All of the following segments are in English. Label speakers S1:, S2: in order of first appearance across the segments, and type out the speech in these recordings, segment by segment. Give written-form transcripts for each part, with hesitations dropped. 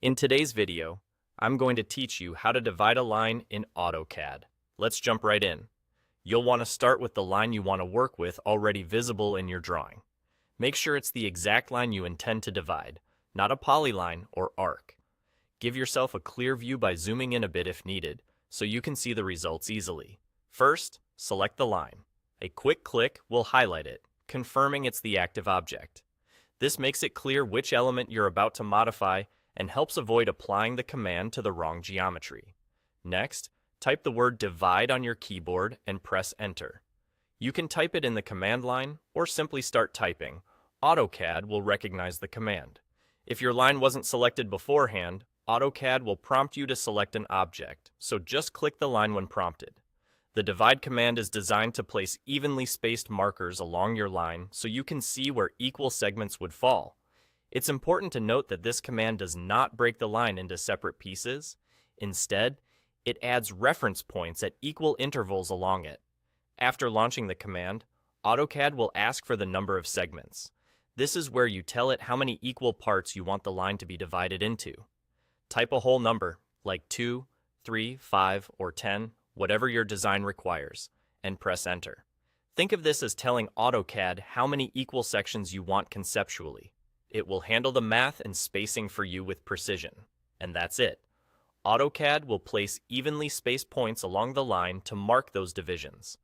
S1: In today's video, I'm going to teach you how to divide a line in AutoCAD. Let's jump right in. You'll want to start with the line you want to work with already visible in your drawing. Make sure it's the exact line you intend to divide, not a polyline or arc. Give yourself a clear view by zooming in a bit if needed, so you can see the results easily. First, select the line. A quick click will highlight it, confirming it's the active object. This makes it clear which element you're about to modify and helps avoid applying the command to the wrong geometry. Next, type the word divide on your keyboard and press enter. You can type it in the command line or simply start typing. AutoCAD will recognize the command. If your line wasn't selected beforehand, AutoCAD will prompt you to select an object, so just click the line when prompted. The divide command is designed to place evenly spaced markers along your line so you can see where equal segments would fall. It's important to note that this command does not break the line into separate pieces. Instead, it adds reference points at equal intervals along it. After launching the command, AutoCAD will ask for the number of segments. This is where you tell it how many equal parts you want the line to be divided into. Type a whole number, like 2, 3, 5, or 10, whatever your design requires, and press enter. Think of this as telling AutoCAD how many equal sections you want conceptually. It will handle the math and spacing for you with precision. And that's it. AutoCAD will place evenly spaced points along the line to mark those divisions.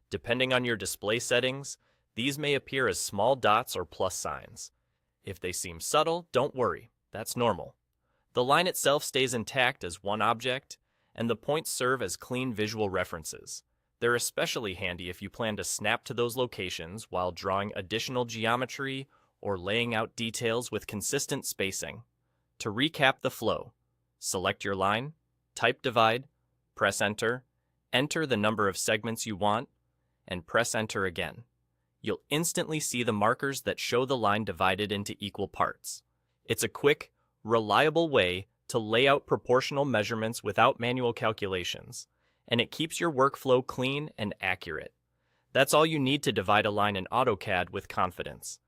S1: Depending on your display settings, these may appear as small dots or plus signs. If they seem subtle, don't worry, that's normal. The line itself stays intact as one object, and the points serve as clean visual references. They're especially handy if you plan to snap to those locations while drawing additional geometry or laying out details with consistent spacing. To recap the flow, select your line, type divide, press enter, enter the number of segments you want, and press enter again. You'll instantly see the markers that show the line divided into equal parts. It's a quick, reliable way to lay out proportional measurements without manual calculations, and it keeps your workflow clean and accurate. That's all you need to divide a line in AutoCAD with confidence.